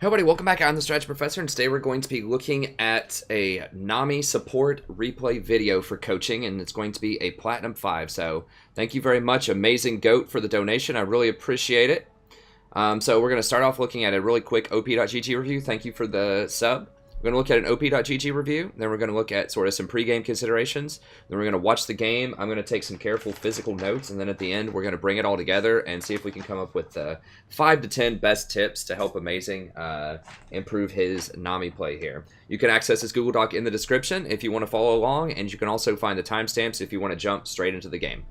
Hey everybody, welcome back. I'm the Strategy Professor, and today we're going to be looking at a Nami support replay video for coaching, and it's going to be a Platinum 5. So thank you very much, Amazing Goat, for the donation. I really appreciate it. So we're going to start off looking at a really quick OP.GG review. Thank you for the sub. We're going to look at an OP.GG review, then we're going to look at sort of some pregame considerations, then we're going to watch the game, I'm going to take some careful physical notes, and then at the end we're going to bring it all together and see if we can come up with the 5 to 10 best tips to help Amazing improve his Nami play here. You can access this Google Doc in the description if you want to follow along, and you can also find the timestamps if you want to jump straight into the game.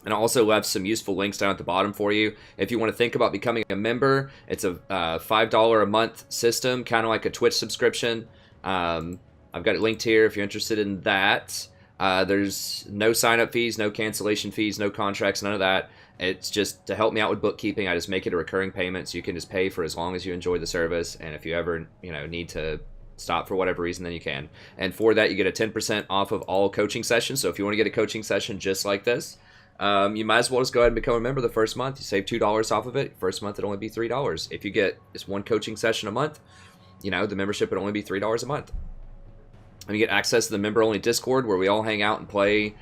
And I also left some useful links down at the bottom for you. If you want to think about becoming a member, it's a $5 a month system, kind of like a Twitch subscription. I've got it linked here if you're interested in that. There's no sign-up fees, no cancellation fees, no contracts, none of that. It's just to help me out with bookkeeping. I just make it a recurring payment, so you can just pay for as long as you enjoy the service. And if you ever need to stop for whatever reason, then you can. And for that, you get a 10% off of all coaching sessions. So if you want to get a coaching session just like this, you might as well just go ahead and become a member the first month. You save $2 off of it. First month, it'll only be $3. If you get just one coaching session a month, the membership would only be $3 a month. And you get access to the member-only Discord where we all hang out and play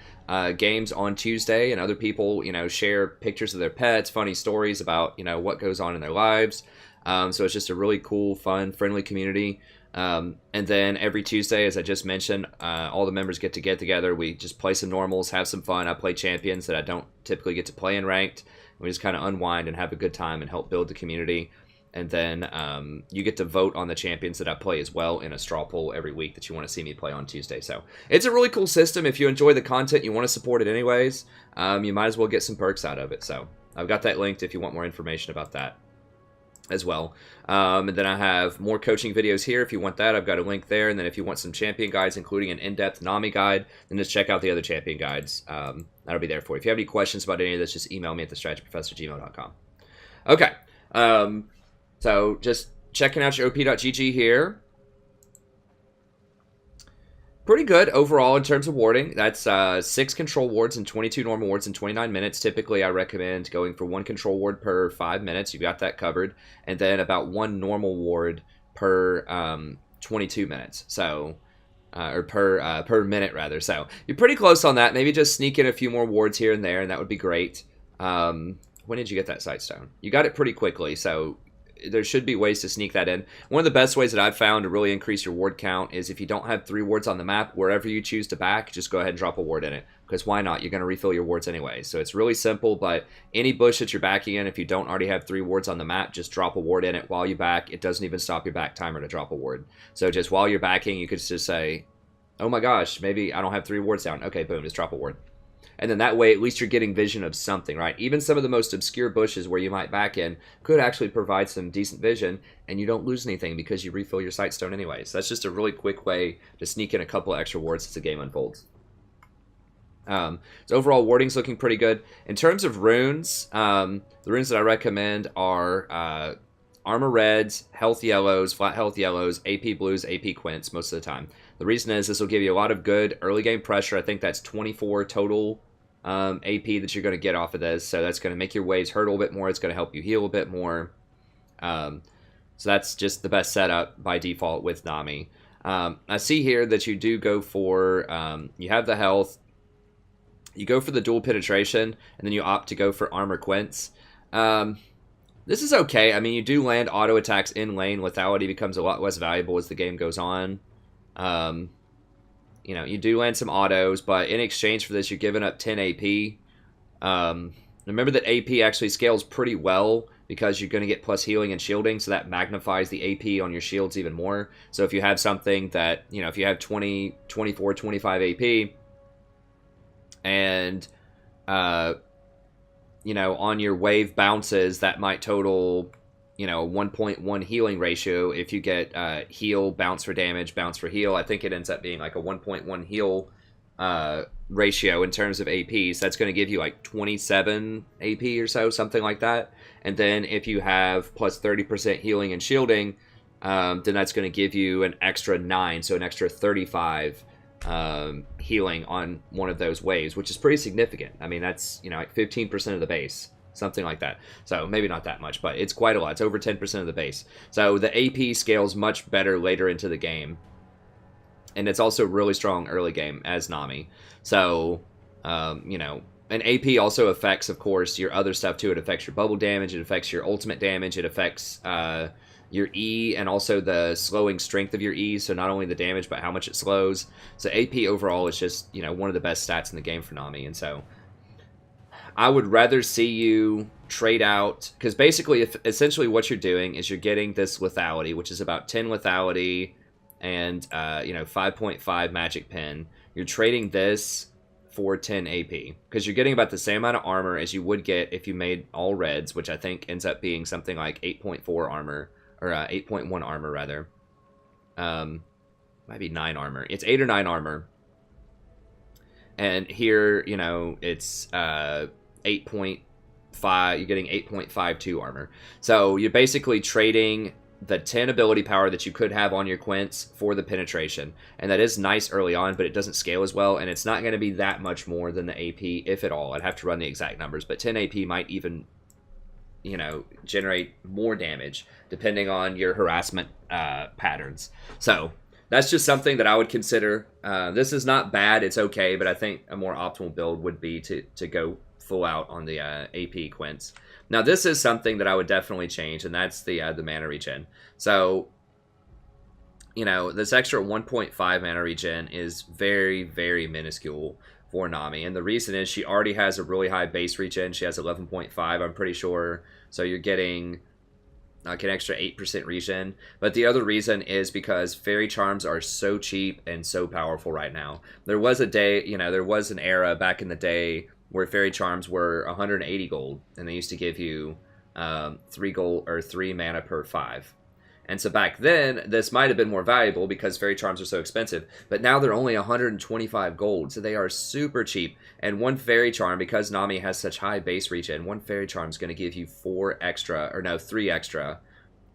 games on Tuesday, and other people, share pictures of their pets, funny stories about, what goes on in their lives. So it's just a really cool, fun, friendly community. And then every Tuesday, as I just mentioned, all the members get together. We just play some normals, have some fun. I play champions that I don't typically get to play in ranked. We just kind of unwind and have a good time and help build the community. And then you get to vote on the champions that I play as well in a straw poll every week that you want to see me play on Tuesday. So it's a really cool system. If you enjoy the content, you want to support it anyways, you might as well get some perks out of it. So I've got that linked if you want more information about that as well. And then I have more coaching videos here. If you want that, I've got a link there. And then if you want some champion guides, including an in-depth Nami guide, then just check out the other champion guides. That'll be there for you. If you have any questions about any of this, just email me at thestrategyprofessor@gmail.com. Okay. So just checking out your OP.GG here. Pretty good overall in terms of warding. That's 6 control wards and 22 normal wards in 29 minutes. Typically, I recommend going for 1 control ward per 5 minutes. You've got that covered. And then about 1 normal ward per 22 minutes. So, or per minute, rather. So, you're pretty close on that. Maybe just sneak in a few more wards here and there, and that would be great. When did you get that Sightstone? You got it pretty quickly, so there should be ways to sneak that in. One of the best ways that I've found to really increase your ward count is if you don't have 3 wards on the map, wherever you choose to back, just go ahead and drop a ward in it. Because why not? You're going to refill your wards anyway. So it's really simple, but any bush that you're backing in, if you don't already have 3 wards on the map, just drop a ward in it while you back. It doesn't even stop your back timer to drop a ward. So just while you're backing, you could just say, oh my gosh, maybe I don't have 3 wards down. Okay, boom, just drop a ward. And then that way, at least you're getting vision of something, right? Even some of the most obscure bushes where you might back in could actually provide some decent vision, and you don't lose anything because you refill your Sightstone anyways. That's just a really quick way to sneak in a couple extra wards as the game unfolds. So overall, warding's looking pretty good. In terms of runes, the runes that I recommend are Armor Reds, Health Yellows, Flat Health Yellows, AP Blues, AP Quints most of the time. The reason is this will give you a lot of good early game pressure. I think that's 24 total AP that you're going to get off of this. So that's going to make your waves hurt a little bit more. It's going to help you heal a bit more. So that's just the best setup by default with Nami. I see here that you do go for, you have the health. You go for the dual penetration, and then you opt to go for Armor Quints. This is okay. I mean, you do land auto attacks in lane. Lethality becomes a lot less valuable as the game goes on. You do land some autos, but in exchange for this, you're giving up 10 AP. Remember that AP actually scales pretty well because you're going to get plus healing and shielding, so that magnifies the AP on your shields even more. So if you have something that, if you have 20, 24, 25 AP, and, on your wave bounces, that might total 1.1 healing ratio. If you get heal, bounce for damage, bounce for heal, I think it ends up being like a 1.1 heal ratio in terms of APs. That's going to give you like 27 AP or so, something like that. And then if you have plus 30% healing and shielding, then that's going to give you an extra 9, so an extra 35 healing on one of those waves, which is pretty significant. I mean, that's like 15% of the base. something like that. So maybe not that much, but it's quite a lot. It's over 10% of the base. So the AP scales much better later into the game. And it's also really strong early game as Nami. So, you know, and AP also affects, of course, your other stuff too. It affects your bubble damage. It affects your ultimate damage. It affects your E and also the slowing strength of your E. So not only the damage, but how much it slows. So AP overall is just, you know, one of the best stats in the game for Nami. And so I would rather see you trade out, because basically, essentially what you're doing is you're getting this lethality, which is about 10 lethality and, you know, 5.5 magic pen. You're trading this for 10 AP, because you're getting about the same amount of armor as you would get if you made all reds, which I think ends up being something like 8.4 armor, or 8.1 armor, rather. Might be 9 armor. It's 8 or 9 armor. And here, you know, it's 8.5, you're getting 8.52 armor. So you're basically trading the 10 ability power that you could have on your Quints for the penetration. And that is nice early on, but it doesn't scale as well, and it's not going to be that much more than the AP, if at all. I'd have to run the exact numbers, but 10 AP might even, you know, generate more damage, depending on your harassment patterns. So that's just something that I would consider. This is not bad, it's okay, but I think a more optimal build would be to go full out on the AP Quints. Now this is something that I would definitely change, and that's the mana regen. So, you know, this extra 1.5 mana regen is very, very minuscule for Nami, and the reason is she already has a really high base regen. She has 11.5, I'm pretty sure, so you're getting like an extra 8% regen. But the other reason is because fairy charms are so cheap and so powerful right now. There was a day, you know, there was an era back in the day where fairy charms were 180 gold, and they used to give you 3 gold or 3 mana per 5. And so back then, this might have been more valuable because fairy charms are so expensive, but now they're only 125 gold, so they are super cheap. And one fairy charm, because Nami has such high base regen, one fairy charm is going to give you 3 extra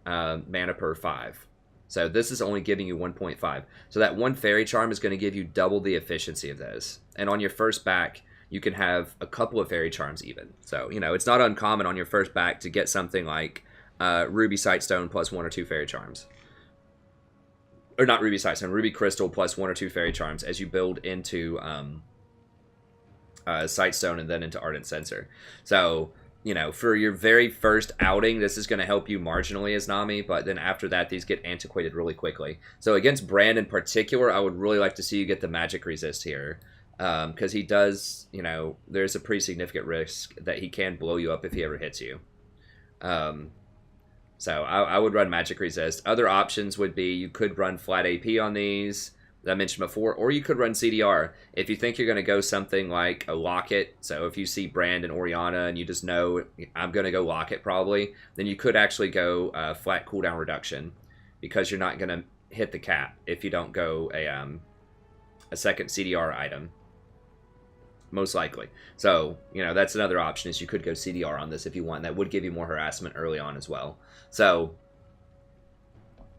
mana per 5. So this is only giving you 1.5. So that one fairy charm is going to give you double the efficiency of this. And on your first back, you can have a couple of fairy charms even. So, you know, it's not uncommon on your first back to get something like Ruby Sightstone plus 1 or 2 fairy charms. Or not Ruby Sightstone, Ruby Crystal plus 1 or 2 fairy charms as you build into Sightstone and then into Ardent Censer. So, you know, for your very first outing, this is going to help you marginally as Nami, but then after that, these get antiquated really quickly. So against Brand in particular, I would really like to see you get the magic resist here. Because he does, you know, there's a pretty significant risk that he can blow you up if he ever hits you. So I would run Magic Resist. Other options would be you could run flat AP on these that I mentioned before, or you could run CDR. If you think you're going to go something like a Locket, so if you see Brand and Oriana and you just know I'm going to go Locket probably, then you could actually go flat cooldown reduction, because you're not going to hit the cap if you don't go a second CDR item. Most likely. So, you know, that's another option, is you could go CDR on this if you want. That would give you more harassment early on as well. So,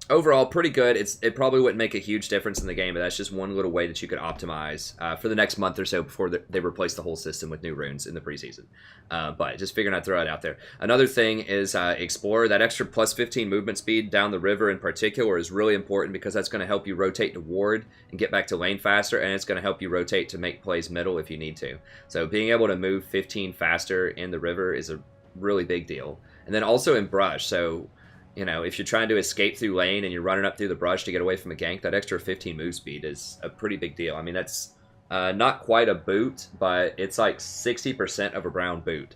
overall, pretty good. It probably wouldn't make a huge difference in the game, but that's just one little way that you could optimize for the next month or so before they replace the whole system with new runes in the preseason. But just figuring I'd throw it out there. Another thing is Explorer. That extra plus 15 movement speed down the river in particular is really important, because that's going to help you rotate to ward and get back to lane faster, and it's going to help you rotate to make plays middle if you need to. So being able to move 15 faster in the river is a really big deal. And then also in brush. So, you know, if you're trying to escape through lane and you're running up through the brush to get away from a gank, that extra 15 move speed is a pretty big deal. I mean, that's not quite a boot, but it's like 60% of a brown boot.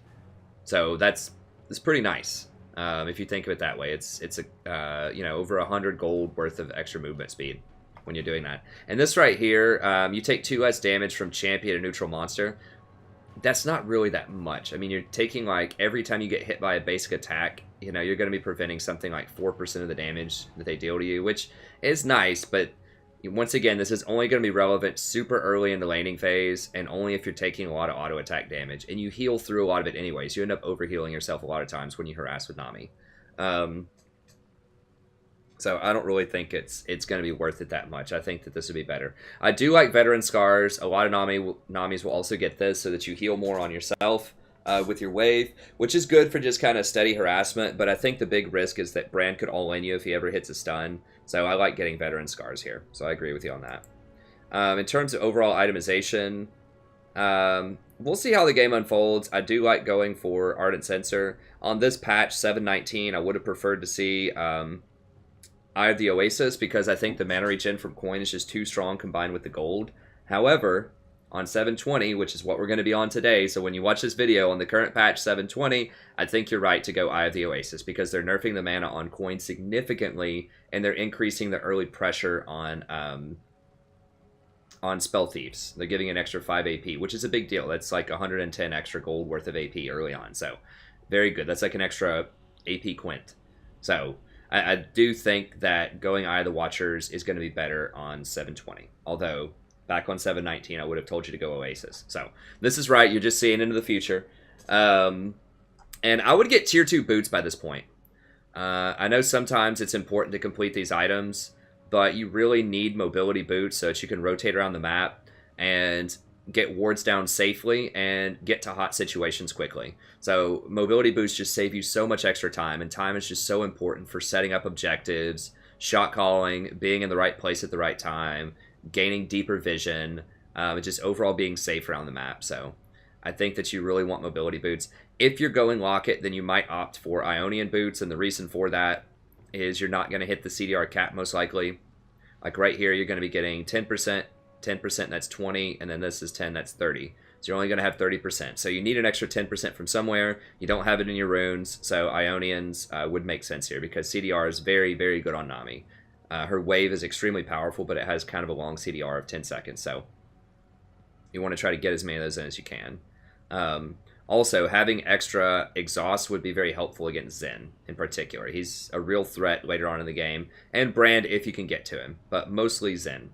So it's pretty nice if you think of it that way. It's a you know, over 100 gold worth of extra movement speed when you're doing that. And this right here, you take 2 less damage from champion and neutral monster. That's not really that much. I mean, you're taking, like, every time you get hit by a basic attack, you know, you're going to be preventing something like 4% of the damage that they deal to you, which is nice, but once again, this is only going to be relevant super early in the laning phase, and only if you're taking a lot of auto attack damage, and you heal through a lot of it anyways. You end up overhealing yourself a lot of times when you harass with Nami. So I don't really think it's going to be worth it that much. I think that this would be better. I do like Veteran Scars. A lot of Namis will also get this so that you heal more on yourself. with your wave, which is good for just kind of steady harassment, but I think the big risk is that Brand could all-in you if he ever hits a stun, so I like getting veteran scars here, so I agree with you on that. In terms of overall itemization, we'll see how the game unfolds. I do like going for Ardent Sensor. On this patch, 719, I would have preferred to see Eye of the Oasis, because I think the mana regen from coin is just too strong combined with the gold. However, on 720, which is what we're going to be on today, so when you watch this video on the current patch 720, I think you're right to go Eye of the Oasis, because they're nerfing the mana on coin significantly, and they're increasing the early pressure on Spell Thieves. They're giving an extra 5 AP, which is a big deal. That's like 110 extra gold worth of AP early on, so very good. That's like an extra AP quint. So I do think that going Eye of the Watchers is going to be better on 720, although back on 719, I would have told you to go Oasis. So this is right. You're just seeing into the future. And I would get tier 2 boots by this point. I know sometimes it's important to complete these items, but you really need mobility boots so that you can rotate around the map and get wards down safely and get to hot situations quickly. So mobility boots just save you so much extra time, and time is just so important for setting up objectives, shot calling, being in the right place at the right time, gaining deeper vision, and just overall being safe around the map. So I think that you really want mobility boots. If you're going Locket, then you might opt for Ionian boots, and the reason for that is you're not going to hit the CDR cap most likely. Like right here, you're going to be getting 10%, 10%, that's 20, and then this is 10, that's 30. So you're only going to have 30%. So you need an extra 10% from somewhere. You don't have it in your runes, so Ionians would make sense here, because CDR is very, very good on Nami. Her wave is extremely powerful, but it has kind of a long CDR of 10 seconds, so you want to try to get as many of those in as you can. Also, having extra exhaust would be very helpful against Zen in particular. He's a real threat later on in the game, and Brand if you can get to him, but mostly Zen.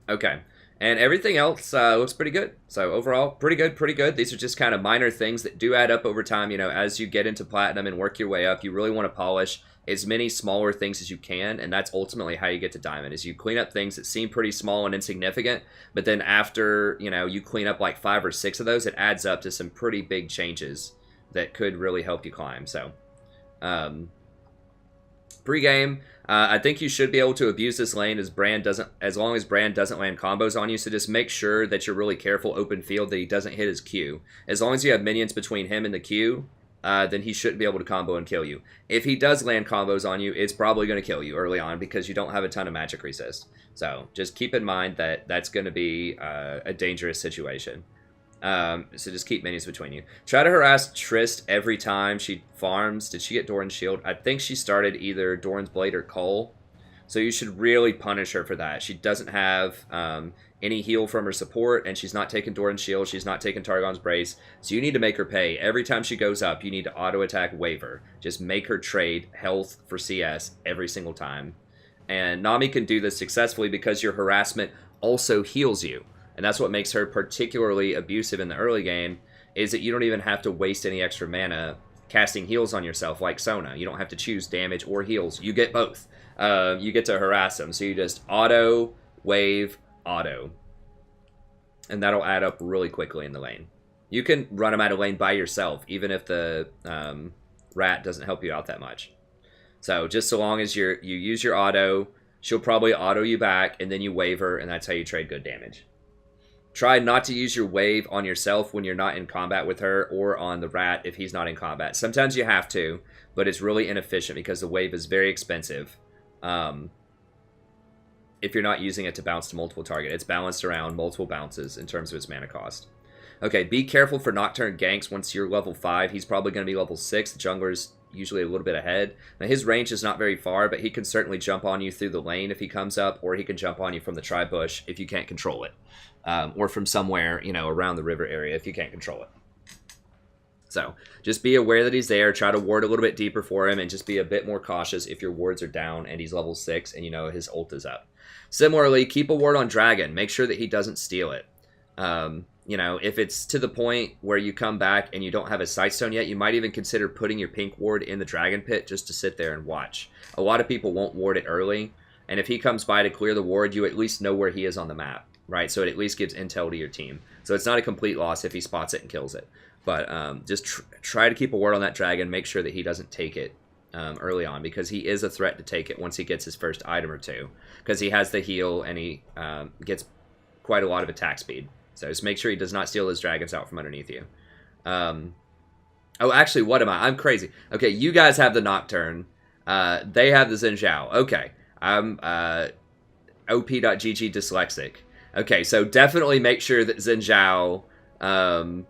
Okay, and everything else looks pretty good. So overall, pretty good, pretty good. These are just kind of minor things that do add up over time. You know, as you get into Platinum and work your way up, you really want to polish as many smaller things as you can, and that's ultimately how you get to Diamond, is you clean up things that seem pretty small and insignificant, but then after, you know, you clean up like 5 or 6 of those, it adds up to some pretty big changes that could really help you climb. So, pre-game, I think you should be able to abuse this lane as long as Brand doesn't land combos on you, so just make sure that you're really careful open field that he doesn't hit his Q. As long as you have minions between him and the Q, then he shouldn't be able to combo and kill you. If he does land combos on you, it's probably going to kill you early on because you don't have a ton of magic resist. So just keep in mind that that's going to be a dangerous situation. So just keep minions between you. Try to harass Trist every time she farms. Did she get Doran's shield? I think she started either Doran's blade or Cull. So you should really punish her for that. She doesn't have any heal from her support, and she's not taking Doran's shield. She's not taking Targon's brace. So you need to make her pay. Every time she goes up, you need to auto-attack Waver. Just make her trade health for CS every single time. And Nami can do this successfully because your harassment also heals you. And that's what makes her particularly abusive in the early game, is that you don't even have to waste any extra mana casting heals on yourself like Sona. You don't have to choose damage or heals. You get both. You get to harass them. So you just auto, wave, auto. And that'll add up really quickly in the lane. You can run them out of lane by yourself, even if the rat doesn't help you out that much. So just so long as you use your auto, she'll probably auto you back, and then you wave her, and that's how you trade good damage. Try not to use your wave on yourself when you're not in combat with her, or on the rat if he's not in combat. Sometimes you have to, but it's really inefficient because the wave is very expensive. If you're not using it to bounce to multiple targets. It's balanced around multiple bounces in terms of its mana cost. Okay, be careful for Nocturne ganks once you're level 5. He's probably going to be level 6. The jungler's usually a little bit ahead. Now, his range is not very far, but he can certainly jump on you through the lane if he comes up, or he can jump on you from the tri-bush if you can't control it. Or from somewhere, you know, around the river area if you can't control it. So, just be aware that he's there. Try to ward a little bit deeper for him, and just be a bit more cautious if your wards are down and he's level 6 and you know his ult is up. Similarly, keep a ward on Dragon. Make sure that he doesn't steal it. You know, if it's to the point where you come back and you don't have a Sightstone yet, you might even consider putting your pink ward in the Dragon Pit just to sit there and watch. A lot of people won't ward it early, and if he comes by to clear the ward, you at least know where he is on the map. right? So it at least gives intel to your team. So it's not a complete loss if he spots it and kills it. But just try to keep a word on that dragon. Make sure that he doesn't take it early on, because he is a threat to take it once he gets his first item or two. Because he has the heal and he gets quite a lot of attack speed. So just make sure he does not steal his dragons out from underneath you. Oh, actually, what am I? I'm crazy. Okay, you guys have the Nocturne. They have the Xin Zhao. Okay, I'm op.gg dyslexic. Okay, so definitely make sure that Xin Zhao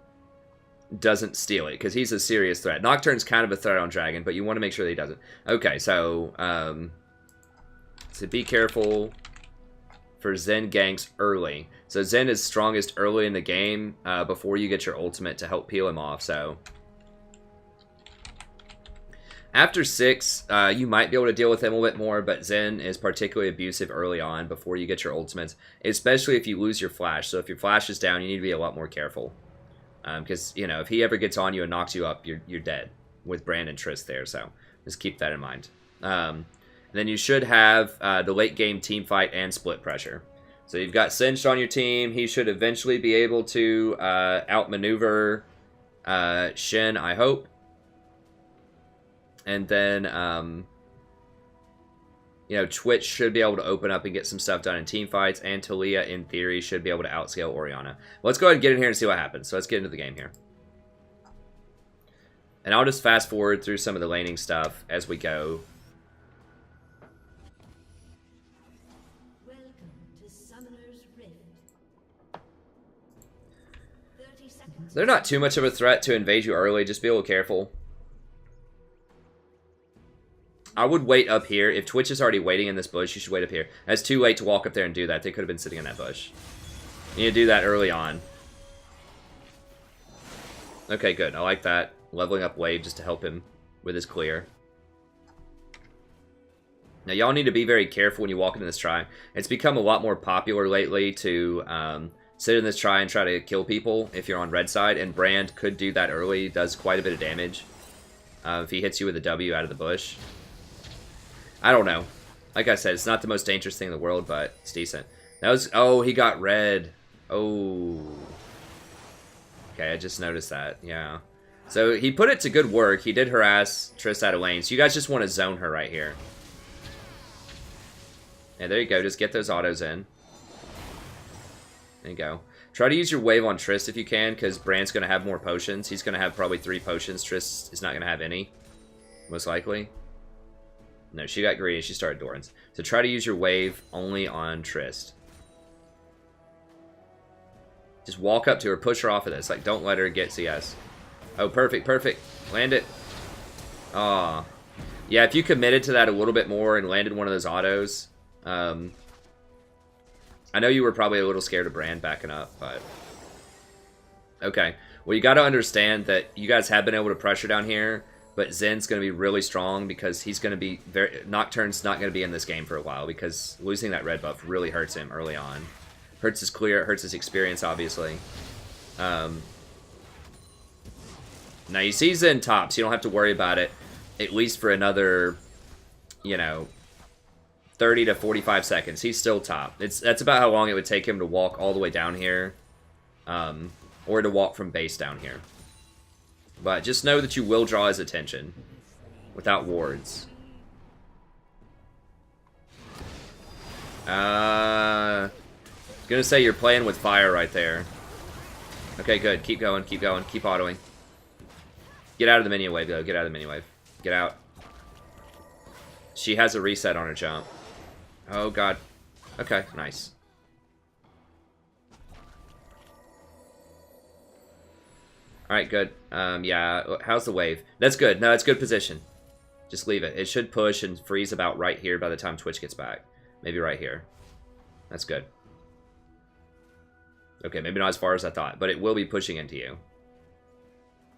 doesn't steal it, because he's a serious threat. Nocturne's kind of a threat on Dragon, but you want to make sure that he doesn't. Okay, so be careful for Zen ganks early. So Zen is strongest early in the game before you get your ultimate to help peel him off, so... After 6, you might be able to deal with him a little bit more, but Zen is particularly abusive early on before you get your ultimates, especially if you lose your flash. So if your flash is down, you need to be a lot more careful. Because, you know, if he ever gets on you and knocks you up, you're dead with Brand and Triss there, so just keep that in mind. And then you should have the late game team fight and split pressure. So you've got Singed on your team. He should eventually be able to outmaneuver Shen, I hope. And then, you know, Twitch should be able to open up and get some stuff done in team fights, and Talia, in theory, should be able to outscale Orianna. Let's go ahead and get in here and see what happens. So let's get into the game here. And I'll just fast forward through some of the laning stuff as we go. Welcome to Summoner's Rift. 30 seconds. They're not too much of a threat to invade you early. Just be a little careful. I would wait up here. If Twitch is already waiting in this bush, you should wait up here. It's too late to walk up there and do that. They could have been sitting in that bush. You need to do that early on. Okay, good. I like that. Leveling up wave just to help him with his clear. Now, y'all need to be very careful when you walk into this try. It's become a lot more popular lately to sit in this try and try to kill people if you're on red side, and Brand could do that early. Does quite a bit of damage if he hits you with a W out of the bush. I don't know. Like I said, it's not the most dangerous thing in the world, but it's decent. That was... Oh, he got red. Oh. Okay, I just noticed that. Yeah. So he put it to good work. He did harass Triss out of lane. So you guys just want to zone her right here. Yeah, there you go. Just get those autos in. There you go. Try to use your wave on Triss if you can, because Brand's going to have more potions. He's going to have probably 3 potions. Triss is not going to have any, most likely. No, she got greedy. She started Doran's. So try to use your wave only on Triss. Just walk up to her, push her off of this. Like, don't let her get CS. Oh, perfect, perfect. Land it. Aw. Yeah, if you committed to that a little bit more and landed one of those autos. I know you were probably a little scared of Brand backing up, but... Okay. Well, you got to understand that you guys have been able to pressure down here. But Zen's going to be really strong because he's going to be very... Nocturne's not going to be in this game for a while because losing that red buff really hurts him early on. Hurts his clear, it hurts his experience, obviously. Now, you see Zen top, so you don't have to worry about it, at least for another, you know, 30 to 45 seconds. He's still top. That's about how long it would take him to walk all the way down here, or to walk from base down here. But just know that you will draw his attention without wards. Gonna say you're playing with fire right there. Okay, good. Keep going, keep going, keep autoing. Get out of the minion wave, though. Get out of the minion wave. Get out. She has a reset on her jump. Oh, God. Okay, nice. Alright, good. Yeah, how's the wave? That's good. No, that's good position. Just leave it. It should push and freeze about right here by the time Twitch gets back. Maybe right here. That's good. Okay, maybe not as far as I thought, but it will be pushing into you.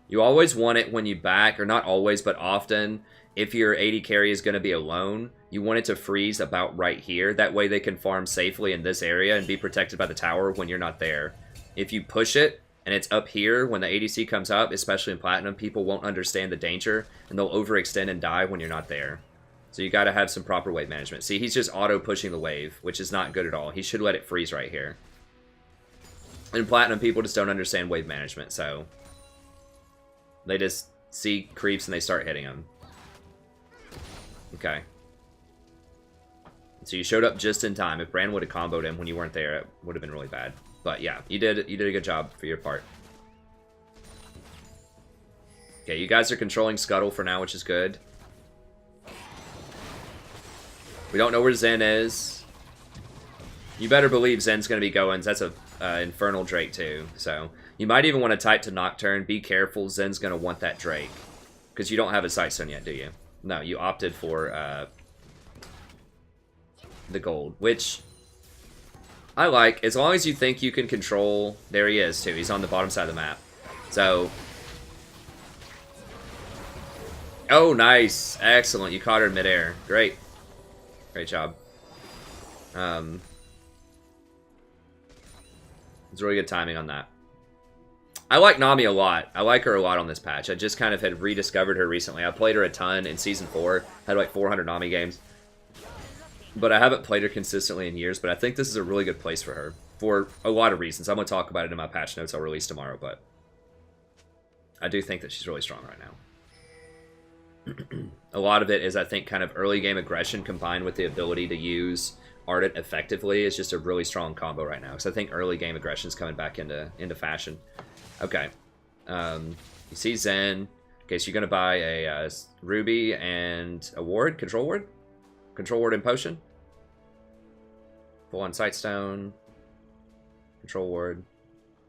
You always want it when you back, or not always, but often, if your AD carry is going to be alone, you want it to freeze about right here. That way they can farm safely in this area and be protected by the tower when you're not there. If you push it, and it's up here when the ADC comes up, especially in Platinum, people won't understand the danger, and they'll overextend and die when you're not there. So you got to have some proper wave management. See, he's just auto-pushing the wave, which is not good at all. He should let it freeze right here. And Platinum people just don't understand wave management, so they just see creeps and they start hitting them. Okay. So you showed up just in time. If Bran would have comboed him when you weren't there, it would have been really bad. But yeah, you did a good job for your part. Okay, you guys are controlling Scuttle for now, which is good. We don't know where Zen is. You better believe Zen's going to be going. That's a Infernal Drake too. So you might even want to type to Nocturne. Be careful. Zen's going to want that Drake. Because you don't have a Sightstone yet, do you? No, you opted for the gold, which I like. As long as you think you can control... There he is too. He's on the bottom side of the map. So... Oh, nice. Excellent. You caught her in midair. Great. Great job. It's really good timing on that. I like Nami a lot. I like her a lot on this patch. I just kind of had rediscovered her recently. I played her a ton in Season 4. Had like 400 Nami games. But I haven't played her consistently in years. But I think this is a really good place for her. For a lot of reasons. I'm going to talk about it in my patch notes I'll release tomorrow. But I do think that she's really strong right now. A lot of it is, I think, kind of early game aggression combined with the ability to use Ardent effectively is just a really strong combo right now. Because I think early game aggression is coming back into fashion. Okay. You see Zen. Okay, so you're going to buy a Ruby and a ward, control ward? Control ward and potion. Full on Sightstone. Control ward.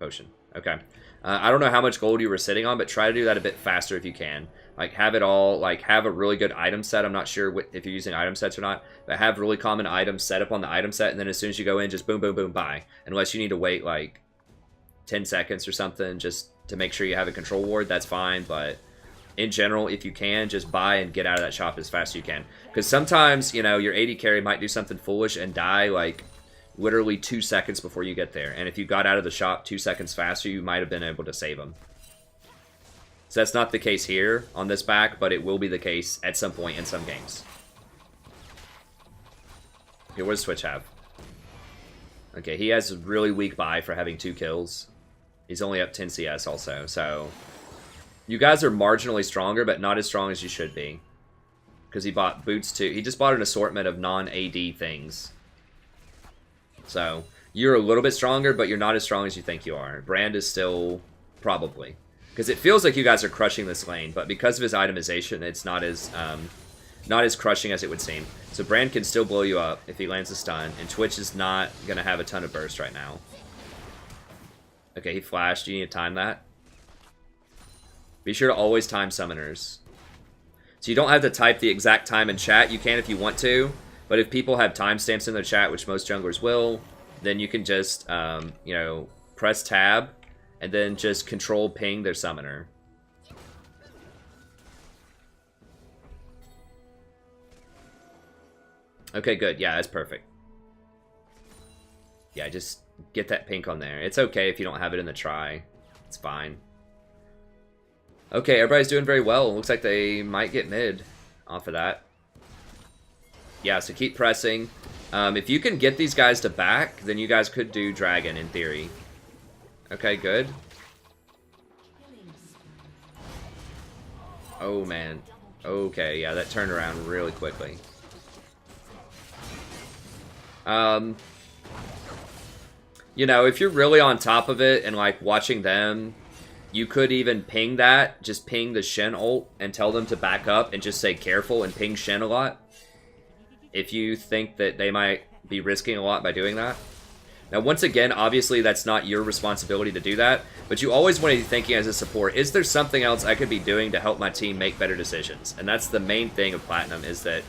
Potion. Okay. I don't know how much gold you were sitting on, but try to do that a bit faster if you can. Like, have it all, like, have a really good item set. I'm not sure if you're using item sets or not, but have really common items set up on the item set, and then as soon as you go in, just boom, boom, boom, buy. Unless you need to wait, like, 10 seconds or something just to make sure you have a control ward, that's fine, but in general, if you can, just buy and get out of that shop as fast as you can. Because sometimes, you know, your AD carry might do something foolish and die, like, literally 2 seconds before you get there. And if you got out of the shop 2 seconds faster, you might have been able to save them. So that's not the case here on this back, but it will be the case at some point in some games. Okay, what does Twitch have? Okay, he has a really weak buy for having 2 kills. He's only up 10 CS also, so... You guys are marginally stronger, but not as strong as you should be. Because he bought boots too. He just bought an assortment of non-AD things. So, you're a little bit stronger, but you're not as strong as you think you are. Brand is still... probably. Because it feels like you guys are crushing this lane, but because of his itemization, it's not as crushing as it would seem. So Brand can still blow you up if he lands a stun, and Twitch is not going to have a ton of burst right now. Okay, he flashed. You need to time that. Be sure to always time summoners. So you don't have to type the exact time in chat. You can if you want to, but if people have timestamps in their chat, which most junglers will, then you can just, you know, press tab, and then just control ping their summoner. Okay, good. Yeah, that's perfect. Yeah, just get that pink on there. It's okay if you don't have it in the try. It's fine. Okay, everybody's doing very well. Looks like they might get mid off of that. Yeah, so keep pressing. If you can get these guys to back, then you guys could do dragon in theory. Okay, good. Oh, man. Okay, yeah, that turned around really quickly. You know, if you're really on top of it and, like, watching them, you could even ping that. Just ping the Shen ult and tell them to back up and just say careful and ping Shen a lot. If you think that they might be risking a lot by doing that. Now, once again, obviously, that's not your responsibility to do that, but you always want to be thinking as a support, is there something else I could be doing to help my team make better decisions? And that's the main thing of Platinum, is that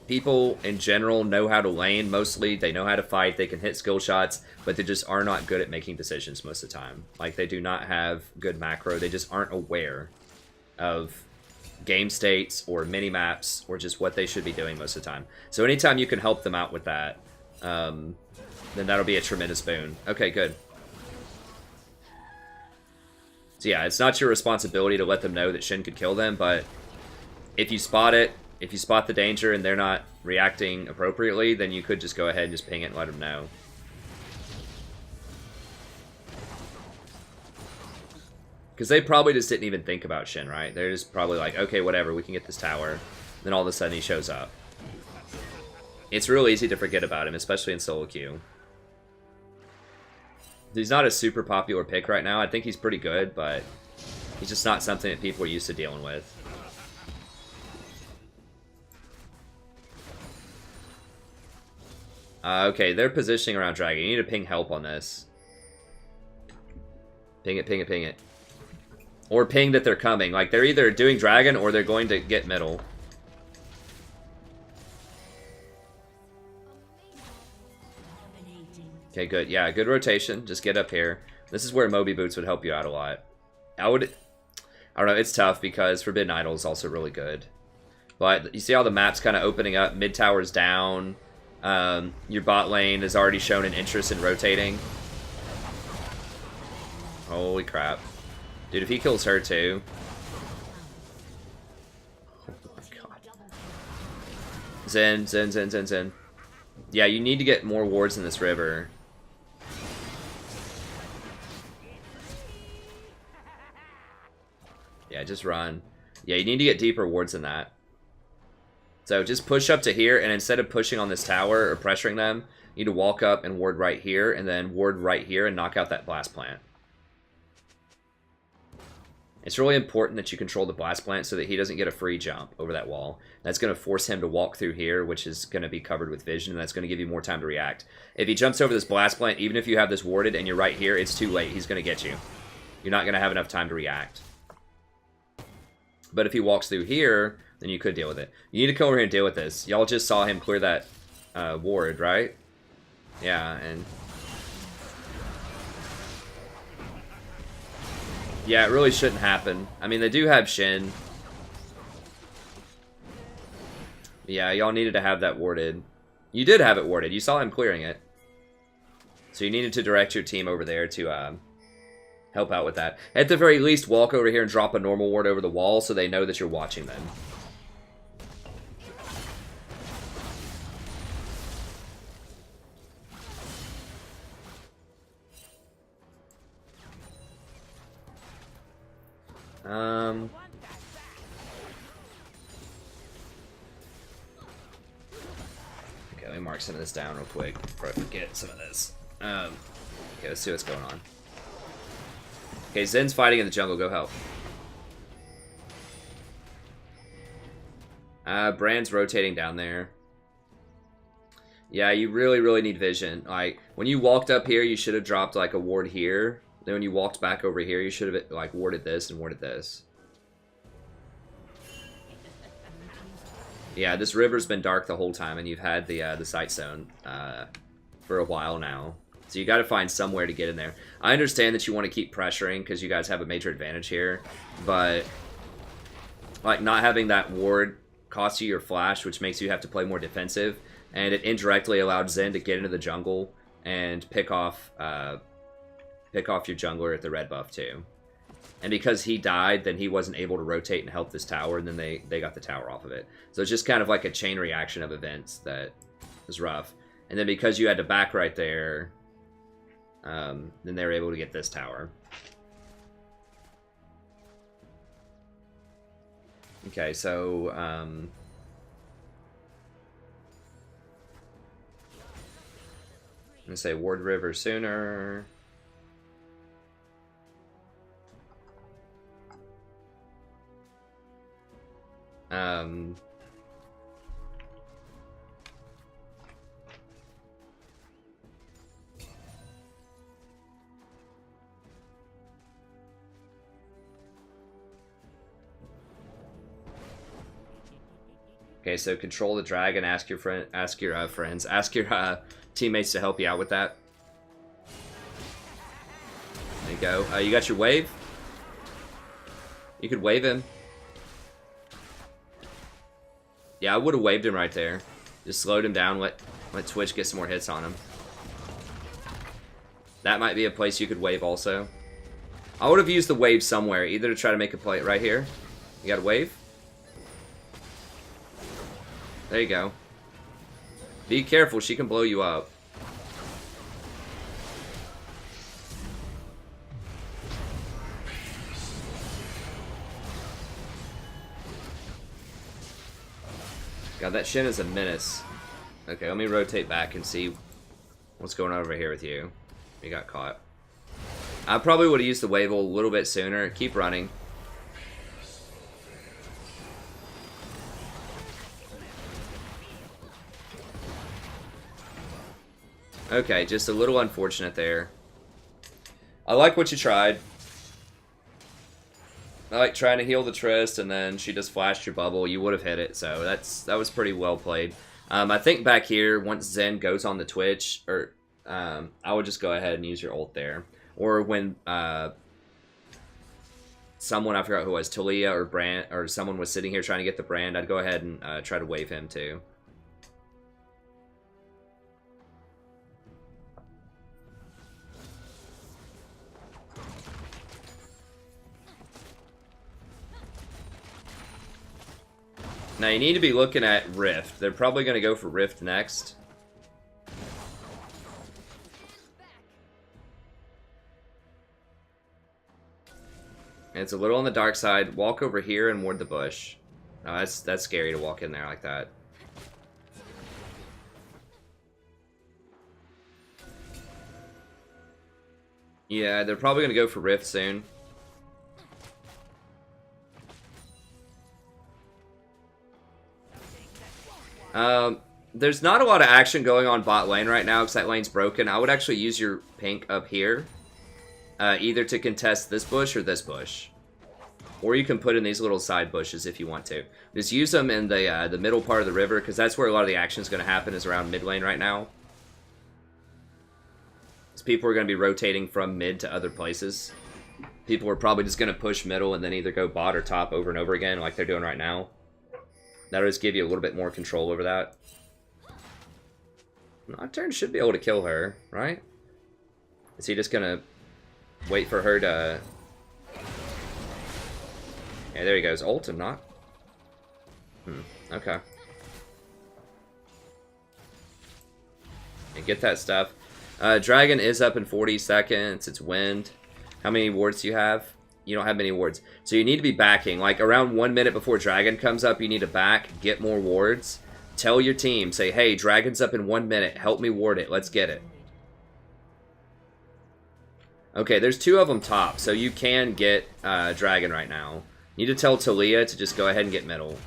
people in general know how to lane mostly, they know how to fight, they can hit skill shots, but they just are not good at making decisions most of the time. Like, they do not have good macro, they just aren't aware of game states or mini-maps or just what they should be doing most of the time. So anytime you can help them out with that, then that'll be a tremendous boon. Okay, good. So yeah, it's not your responsibility to let them know that Shin could kill them, but if you spot it, if you spot the danger and they're not reacting appropriately, then you could just go ahead and just ping it and let them know. Because they probably just didn't even think about Shin, right? They're just probably like, okay, whatever, we can get this tower. Then all of a sudden he shows up. It's real easy to forget about him, especially in solo queue. He's not a super popular pick right now. I think he's pretty good, but he's just not something that people are used to dealing with. Okay, they're positioning around Dragon. You need to ping help on this. Ping it, ping it, ping it. Or ping that they're coming. Like, they're either doing Dragon or they're going to get middle. Okay, good. Yeah, good rotation. Just get up here. This is where Moby Boots would help you out a lot. I don't know. It's tough because Forbidden Idol is also really good. But you see how the map's kind of opening up. Mid tower's down. Your bot lane has already shown an interest in rotating. Holy crap. Dude, if he kills her too. Oh my god. Zen, Zen, Zen, Zen, Zen. Yeah, you need to get more wards in this river. Yeah, just run. Yeah, you need to get deeper wards than that. So just push up to here, and instead of pushing on this tower or pressuring them, you need to walk up and ward right here, and then ward right here and knock out that blast plant. It's really important that you control the blast plant so that he doesn't get a free jump over that wall. That's going to force him to walk through here, which is going to be covered with vision, and that's going to give you more time to react. If he jumps over this blast plant, even if you have this warded and you're right here, it's too late. He's going to get you. You're not going to have enough time to react. But if he walks through here, then you could deal with it. You need to come over here and deal with this. Y'all just saw him clear that ward, right? Yeah, and... yeah, it really shouldn't happen. I mean, they do have Shin. Yeah, y'all needed to have that warded. You did have it warded. You saw him clearing it. So you needed to direct your team over there to help out with that. At the very least, walk over here and drop a normal ward over the wall so they know that you're watching them. Okay, let me mark some of this down real quick before I forget some of this. Okay, let's see what's going on. Okay, Zen's fighting in the jungle. Go help. Brand's rotating down there. Yeah, you really, really need vision. Like, when you walked up here, you should have dropped, like, a ward here. Then when you walked back over here, you should have, like, warded this and warded this. Yeah, this river's been dark the whole time, and you've had the sight zone for a while now. So you got to find somewhere to get in there. I understand that you want to keep pressuring because you guys have a major advantage here, but like not having that ward costs you your flash, which makes you have to play more defensive, and it indirectly allowed Zen to get into the jungle and pick off your jungler at the red buff too. And because he died, then he wasn't able to rotate and help this tower, and then they got the tower off of it. So it's just kind of like a chain reaction of events that was rough. And then because you had to back right there, then they were able to get this tower. Okay, so I'm gonna say Ward River sooner. Okay, so control the dragon. Ask your friends, ask your teammates to help you out with that. There you go. You got your wave. You could wave him. Yeah, I would have waved him right there. Just slowed him down. Let Twitch get some more hits on him. That might be a place you could wave also. I would have used the wave somewhere, either to try to make a play right here. You got a wave. There you go. Be careful, she can blow you up. God, that Shin is a menace. Okay, let me rotate back and see what's going on over here with you. You got caught. I probably would have used the wave a little bit sooner. Keep running. Okay, just a little unfortunate there. I like what you tried. I like trying to heal the Trist, and then she just flashed your bubble. You would have hit it, so that was pretty well played. I think back here, once Zen goes on the Twitch, or I would just go ahead and use your ult there. Or when someone, I forgot who it was, Talia or Brand, or someone was sitting here trying to get the Brand, I'd go ahead and try to wave him too. Now you need to be looking at Rift. They're probably going to go for Rift next. And it's a little on the dark side. Walk over here and ward the bush. Oh, that's scary to walk in there like that. Yeah, they're probably going to go for Rift soon. There's not a lot of action going on bot lane right now because that lane's broken. I would actually use your pink up here. Either to contest this bush or this bush. Or you can put in these little side bushes if you want to. Just use them in the middle part of the river because that's where a lot of the action is going to happen, is around mid lane right now. Because people are going to be rotating from mid to other places. People are probably just going to push middle and then either go bot or top over and over again like they're doing right now. That'll just give you a little bit more control over that. Nocturne should be able to kill her, right? Is he just gonna wait for her to... Yeah, there he goes. Ult him, not? Okay. And get that stuff. Dragon is up in 40 seconds. It's wind. How many wards do you have? You don't have many wards. So you need to be backing. Like, around 1 minute before Dragon comes up, you need to back, get more wards. Tell your team, say, hey, Dragon's up in 1 minute. Help me ward it. Let's get it. Okay, there's 2 of them top, so you can get Dragon right now. You need to tell Talia to just go ahead and get middle.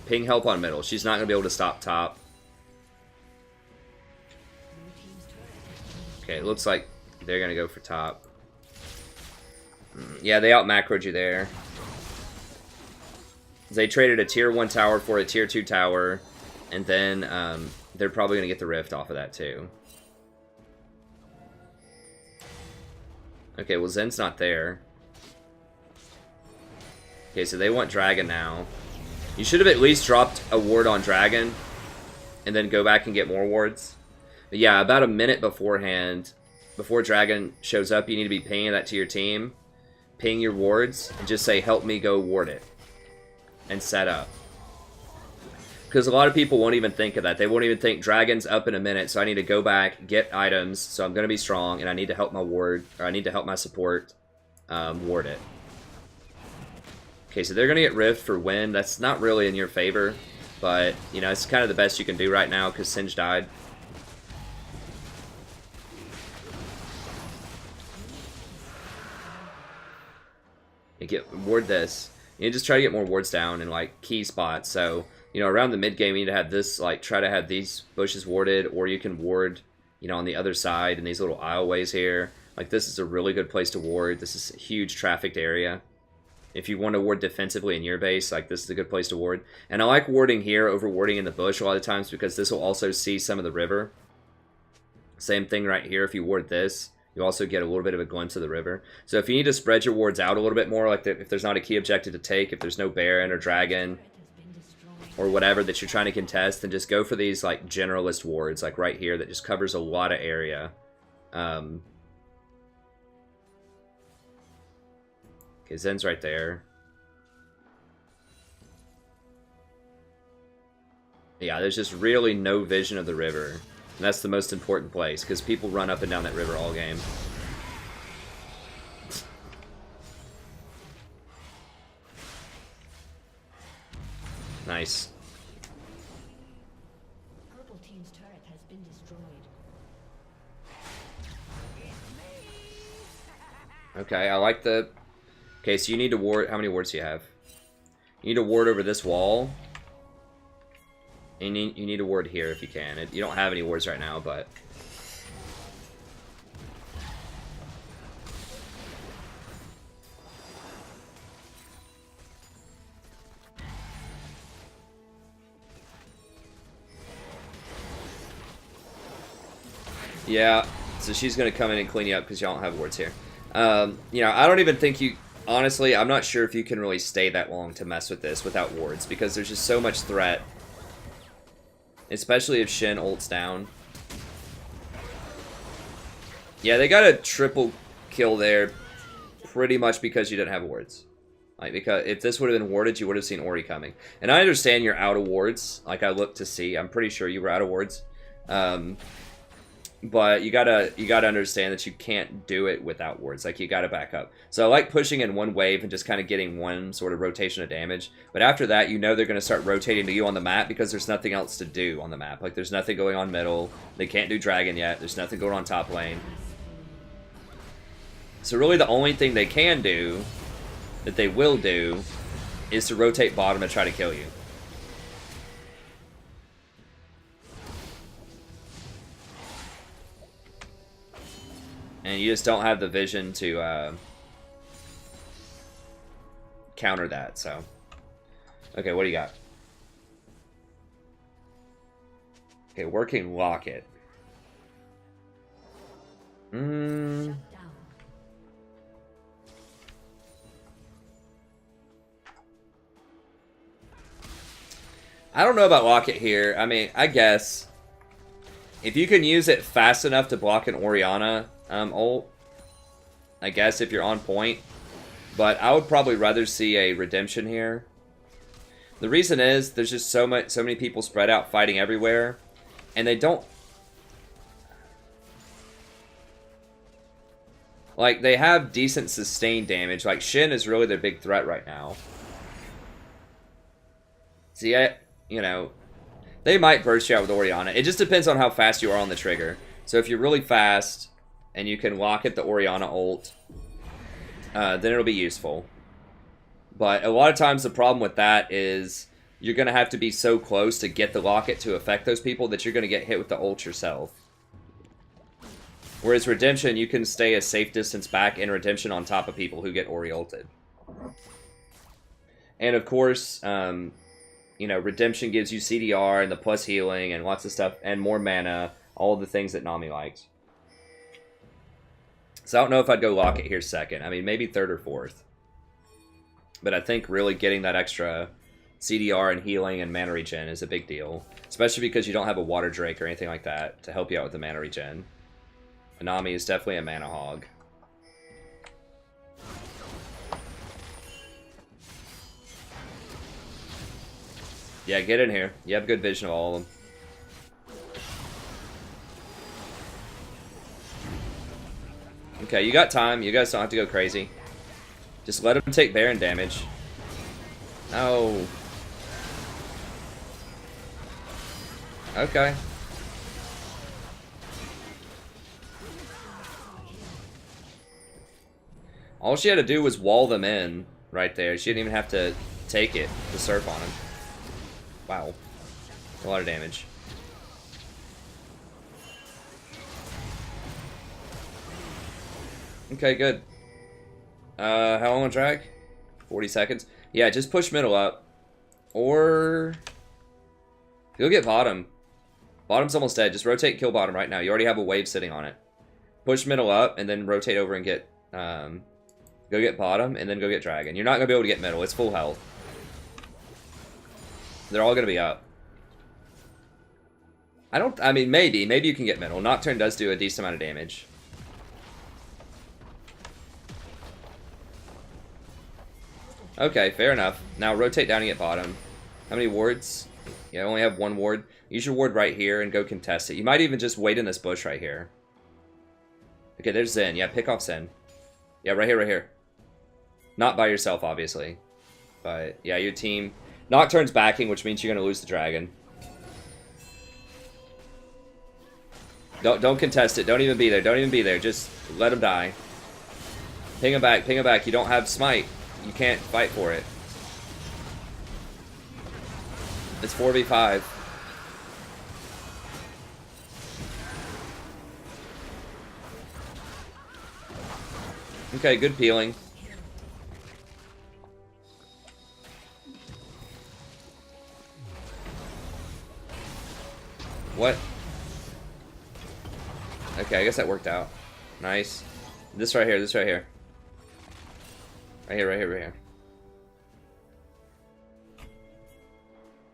Ping help on middle. She's not going to be able to stop top. Okay, it looks like they're going to go for top. Yeah, they out-macroed you there. They traded a tier 1 tower for a tier 2 tower, and then they're probably going to get the rift off of that too. Okay, well Zen's not there. Okay, so they want Dragon now. You should have at least dropped a ward on Dragon, and then go back and get more wards. But yeah, about a minute beforehand, before Dragon shows up, you need to be pinging that to your team. Ping your wards, and just say, help me go ward it. And set up. Because a lot of people won't even think of that. They won't even think, Dragon's up in a minute, so I need to go back, get items, so I'm going to be strong, and I need to help my ward, or I need to help my support ward it. Okay, so they're going to get Rift for win. That's not really in your favor, but, you know, it's kind of the best you can do right now, because Singe died. You get ward this. You just try to get more wards down in like key spots. So, you know, around the mid game, you need to have this, like, try to have these bushes warded, or you can ward, you know, on the other side in these little aisleways here. Like, this is a really good place to ward. This is a huge trafficked area. If you want to ward defensively in your base, like, this is a good place to ward. And I like warding here over warding in the bush a lot of times because this will also see some of the river. Same thing right here. If you ward this, you also get a little bit of a glimpse of the river. So if you need to spread your wards out a little bit more, like if there's not a key objective to take, if there's no Baron or Dragon or whatever that you're trying to contest, then just go for these like generalist wards, like right here, that just covers a lot of area. Okay, Zen's right there. Yeah, there's just really no vision of the river. And that's the most important place, because people run up and down that river all game. Nice. Okay, I like the... Okay, so you need to ward... How many wards do you have? You need to ward over this wall. And you need to ward here if you can. You don't have any wards right now, but... Yeah, so she's going to come in and clean you up because y'all don't have wards here. You know, I don't even think you... Honestly, I'm not sure if you can really stay that long to mess with this without wards because there's just so much threat. Especially if Shin ults down. Yeah, they got a triple kill there pretty much because you didn't have wards. Like, because if this would have been warded, you would have seen Ori coming. And I understand you're out of wards. Like, I looked to see. I'm pretty sure you were out of wards. But you gotta understand that you can't do it without wards. Like, you gotta back up. So I like pushing in one wave and just kind of getting one sort of rotation of damage. But after that, you know they're gonna start rotating to you on the map because there's nothing else to do on the map. Like, there's nothing going on middle. They can't do dragon yet. There's nothing going on top lane. So really the only thing they can do, that they will do, is to rotate bottom and try to kill you. And you just don't have the vision to counter that, so. Okay, what do you got? Okay, working locket. I don't know about locket here. I mean, I guess if you can use it fast enough to block an Orianna ult, I guess if you're on point. But I would probably rather see a redemption here. The reason is there's just so many people spread out fighting everywhere, and they don't like they have decent sustained damage. Like Shin is really their big threat right now. See, you know, they might burst you out with Orianna. It just depends on how fast you are on the trigger. So if you're really fast and you can lock at the Orianna ult, then it'll be useful. But a lot of times the problem with that is you're going to have to be so close to get the locket to affect those people that you're going to get hit with the ult yourself. Whereas Redemption, you can stay a safe distance back in Redemption on top of people who get Ori ulted. And of course, you know, Redemption gives you CDR and the plus healing and lots of stuff and more mana, all the things that Nami likes. So I don't know if I'd go locket here second. I mean, maybe third or fourth. But I think really getting that extra CDR and healing and mana regen is a big deal. Especially because you don't have a water drake or anything like that to help you out with the mana regen. Nami is definitely a mana hog. Yeah, get in here. You have good vision of all of them. Okay, you got time. You guys don't have to go crazy. Just let them take Baron damage. No. Okay. All she had to do was wall them in right there. She didn't even have to take it to surf on him. Wow. A lot of damage. Okay, good. How long will it drag? 40 seconds. Yeah, just push middle up. Or go get bottom. Bottom's almost dead. Just rotate and kill bottom right now. You already have a wave sitting on it. Push middle up and then rotate over and get go get bottom and then go get dragon. You're not gonna be able to get middle. It's full health. They're all gonna be up. I mean, maybe you can get middle. Nocturne does do a decent amount of damage. Okay, fair enough. Now rotate down and get bottom. How many wards? Yeah, I only have one ward. Use your ward right here and go contest it. You might even just wait in this bush right here. Okay, there's Zen. Yeah, pick off Zen. Yeah, right here, right here. Not by yourself, obviously. But, yeah, your team... Nocturne's backing, which means you're going to lose the dragon. Don't contest it. Don't even be there. Don't even be there. Just let him die. Ping him back, ping him back. You don't have smite. You can't fight for it. It's 4v5. Okay, good peeling. What? Okay, I guess that worked out. Nice. This right here, this right here. Right here, right here, right here.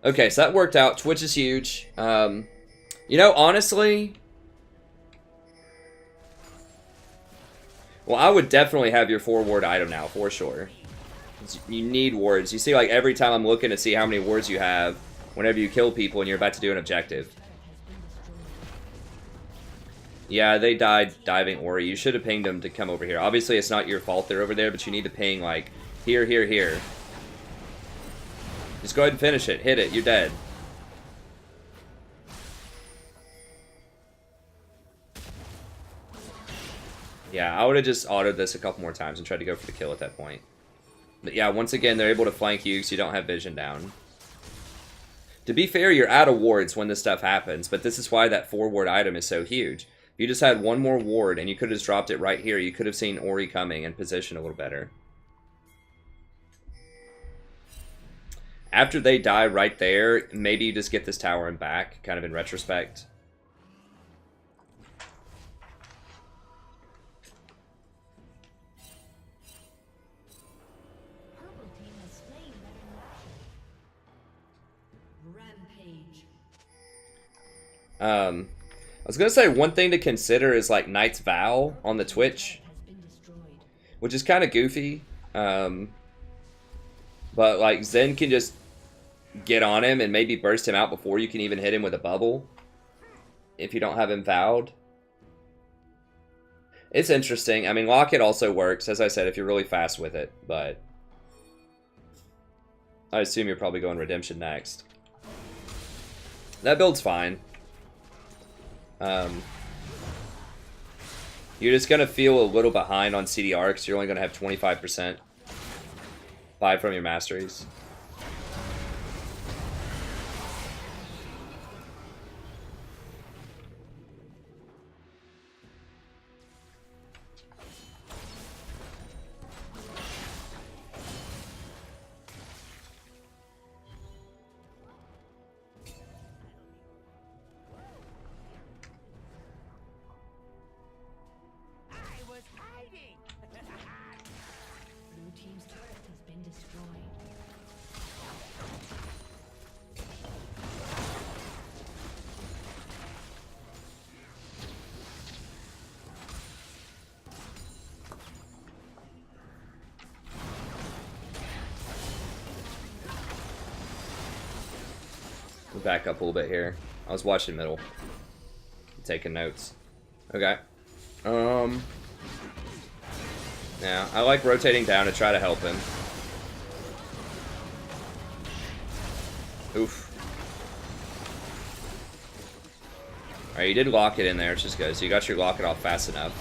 Okay, so that worked out. Twitch is huge. You know, honestly... Well, I would definitely have your 4-ward item now, for sure. You need wards. You see, like, every time I'm looking to see how many wards you have whenever you kill people and you're about to do an objective. Yeah, they died diving Ori. You should have pinged them to come over here. Obviously, it's not your fault they're over there, but you need to ping, like, here, here, here. Just go ahead and finish it. Hit it. You're dead. Yeah, I would have just autoed this a couple more times and tried to go for the kill at that point. But yeah, once again, they're able to flank you because you don't have vision down. To be fair, you're out of wards when this stuff happens, but this is why that 4-ward item is so huge. If you just had one more ward and you could have just dropped it right here, you could have seen Ori coming and position a little better. After they die right there, maybe you just get this tower and back, kind of in retrospect. I was gonna say one thing to consider is like Knight's Vow on the Twitch, which is kind of goofy. But like Zen can just get on him and maybe burst him out before you can even hit him with a bubble if you don't have him vowed. It's interesting. I mean, Locket also works, as I said, if you're really fast with it, but I assume you're probably going Redemption next. That build's fine. You're just going to feel a little behind on CDR because you're only going to have 25% buy from your masteries. Back up a little bit here. I was watching middle. Taking notes. Okay. Yeah, I like rotating down to try to help him. Oof. Alright, you did lock it in there, which is good. So you got your locket off fast enough.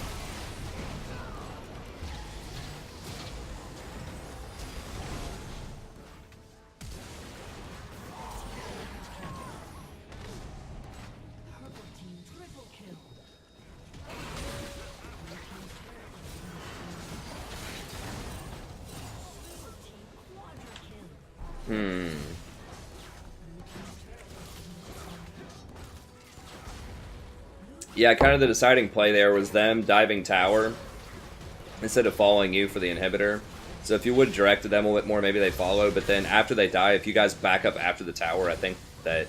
Yeah, kind of the deciding play there was them diving tower instead of following you for the inhibitor. So if you would have directed them a little bit more, maybe they follow. But then after they die, if you guys back up after the tower, I think that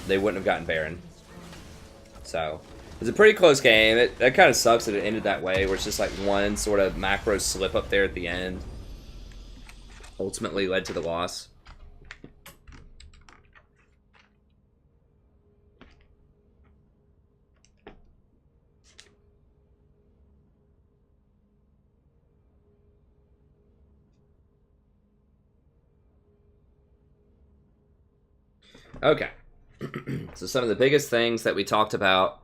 they wouldn't have gotten Baron. So it's a pretty close game. That kind of sucks that it ended that way, where it's just like one sort of macro slip up there at the end. Ultimately led to the loss. Okay, so some of the biggest things that we talked about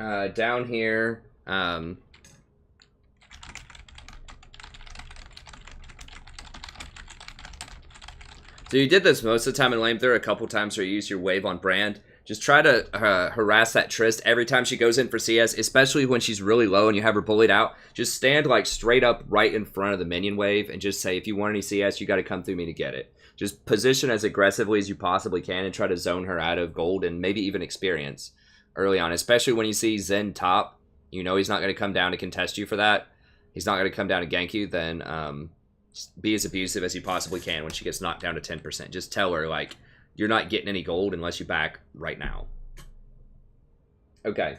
Down here, so you did this most of the time in lane. There are a couple times where you use your wave on Brand. Just try to harass that Trist every time she goes in for CS, especially when she's really low and you have her bullied out. Just stand like straight up right in front of the minion wave and just say, if you want any CS, you got to come through me to get it. Just position as aggressively as you possibly can and try to zone her out of gold and maybe even experience early on, especially when you see Zen top. You know he's not going to come down to contest you for that. He's not going to come down to gank you. Then just be as abusive as you possibly can when she gets knocked down to 10%. Just tell her, like, you're not getting any gold unless you back right now. Okay.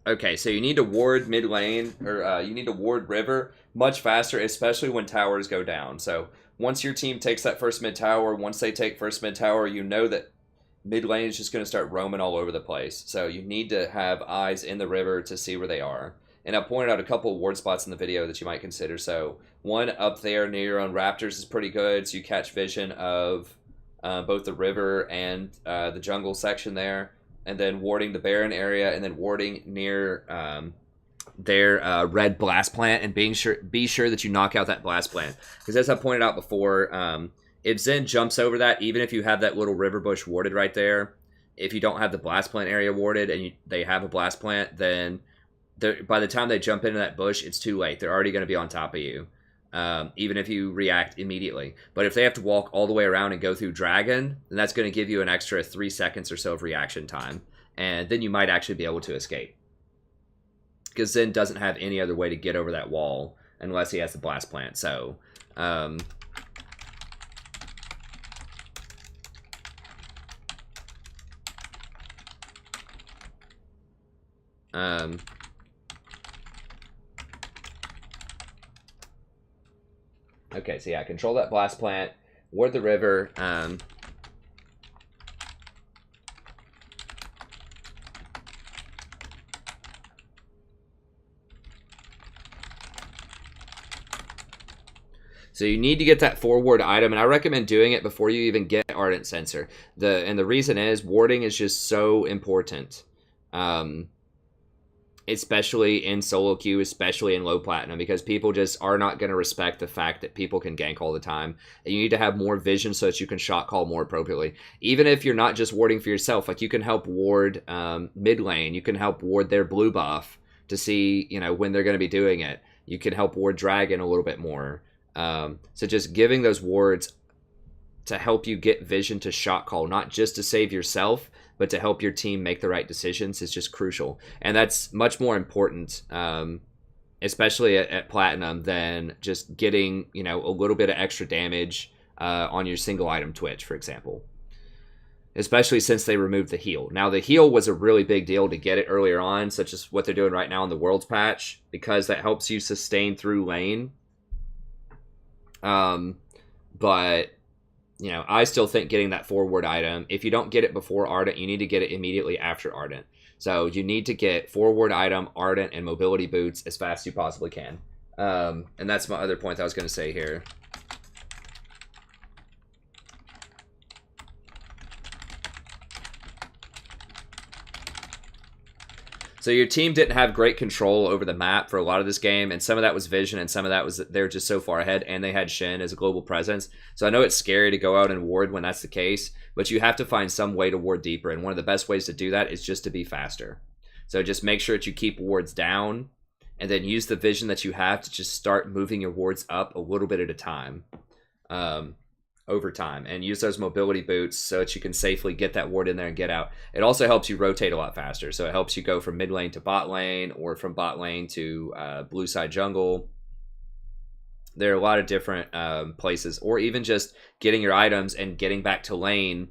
Okay, so you need to ward mid lane, or you need to ward river much faster, especially when towers go down. So once your team takes that first mid tower, once they take first mid tower, you know that mid lane is just going to start roaming all over the place. So you need to have eyes in the river to see where they are. And I pointed out a couple of ward spots in the video that you might consider. So one up there near your own Raptors is pretty good. So you catch vision of both the river and the jungle section there. And then warding the Baron area, and then warding near their red blast plant, and be sure that you knock out that blast plant. Because as I pointed out before, if Zen jumps over that, even if you have that little river bush warded right there, if you don't have the blast plant area warded and they have a blast plant, then by the time they jump into that bush, it's too late. They're already going to be on top of you, even if you react immediately. But if they have to walk all the way around and go through Dragon, then that's going to give you an extra 3 seconds or so of reaction time. And then you might actually be able to escape. Because Zen doesn't have any other way to get over that wall unless he has the blast plant. So, okay, so yeah, control that blast plant, ward the river. So you need to get that forward item, and I recommend doing it before you even get Ardent Sensor. And the reason is warding is just so important, especially in solo queue, especially in low platinum, because people just are not going to respect the fact that people can gank all the time. And you need to have more vision so that you can shot call more appropriately. Even if you're not just warding for yourself, like you can help ward mid lane, you can help ward their blue buff to see, you know, when they're going to be doing it. You can help ward Dragon a little bit more. So just giving those wards to help you get vision to shot call, not just to save yourself, but to help your team make the right decisions, is just crucial. And that's much more important, especially at Platinum, than just getting, you know, a little bit of extra damage on your single item Twitch, for example. Especially since they removed the heal. Now, the heal was a really big deal to get it earlier on, such as what they're doing right now in the Worlds patch, because that helps you sustain through lane. But, you know, I still think getting that forward item, if you don't get it before Ardent, you need to get it immediately after Ardent. So you need to get forward item, Ardent, and mobility boots as fast as you possibly can. And that's my other point that I was going to say here. So your team didn't have great control over the map for a lot of this game, and some of that was vision, and some of that was that they're just so far ahead, and they had Shen as a global presence. So I know it's scary to go out and ward when that's the case, but you have to find some way to ward deeper, and one of the best ways to do that is just to be faster. So just make sure that you keep wards down, and then use the vision that you have to just start moving your wards up a little bit at a time. Over time, and use those mobility boots so that you can safely get that ward in there and get out. It also helps you rotate a lot faster, so it helps you go from mid lane to bot lane, or from bot lane to blue side jungle. There are a lot of different places, or even just getting your items and getting back to lane,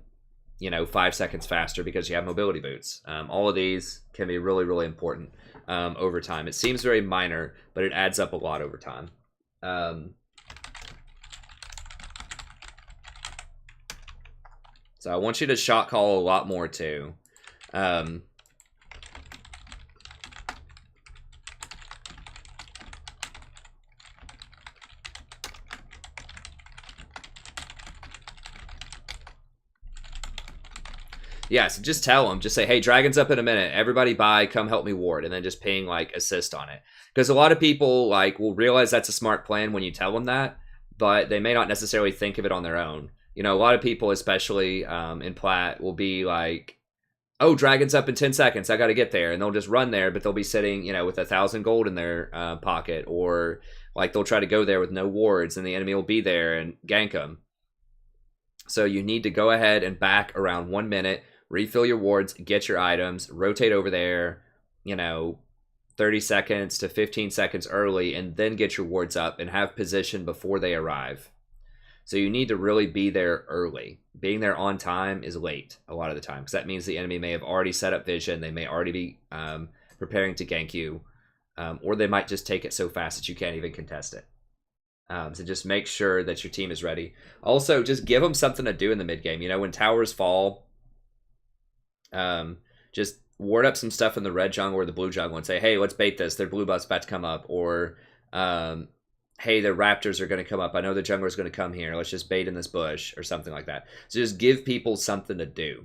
you know, 5 seconds faster because you have mobility boots. All of these can be really, really important over time. It seems very minor, but it adds up a lot over time. So I want you to shot call a lot more too. Yeah, so just tell them. Just say, hey, dragon's up in a minute. Everybody buy, come help me ward. And then just ping, like, assist on it. Because a lot of people, like, will realize that's a smart plan when you tell them that, but they may not necessarily think of it on their own. You know, a lot of people, especially in Plat, will be like, oh, dragon's up in 10 seconds. I got to get there. And they'll just run there, but they'll be sitting, you know, with 1,000 gold in their pocket. Or, like, they'll try to go there with no wards, and the enemy will be there and gank them. So you need to go ahead and back around 1 minute, refill your wards, get your items, rotate over there, you know, 30 seconds to 15 seconds early, and then get your wards up and have position before they arrive. So you need to really be there early. Being there on time is late a lot of the time, because that means the enemy may have already set up vision. They may already be preparing to gank you, or they might just take it so fast that you can't even contest it. So just make sure that your team is ready. Also, just give them something to do in the mid game. You know, when towers fall, just ward up some stuff in the red jungle or the blue jungle and say, hey, let's bait this. Their blue buff's about to come up. Or, hey, the raptors are going to come up. I know the jungler's going to come here. Let's just bait in this bush or something like that. So just give people something to do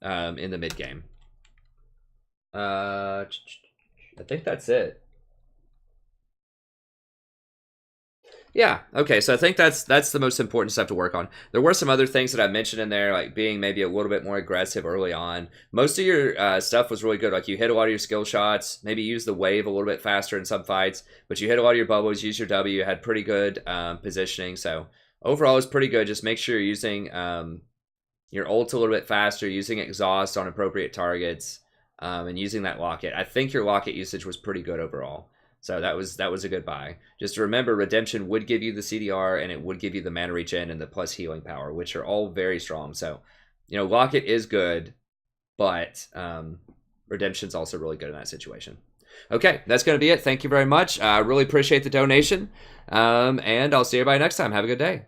in the mid game. I think that's it. Yeah, okay, so I think that's the most important stuff to work on. There were some other things that I mentioned in there, like being maybe a little bit more aggressive early on. Most of your stuff was really good. Like, you hit a lot of your skill shots, maybe use the wave a little bit faster in some fights, but you hit a lot of your bubbles, use your W, had pretty good positioning. So overall, it's pretty good. Just make sure you're using your ult a little bit faster, using exhaust on appropriate targets, and using that locket. I think your locket usage was pretty good overall. So that was a good buy. Just remember, Redemption would give you the CDR, and it would give you the mana regen and the plus healing power, which are all very strong. So, you know, Locket is good, but Redemption's also really good in that situation. Okay, that's going to be it. Thank you very much. I really appreciate the donation, and I'll see everybody next time. Have a good day.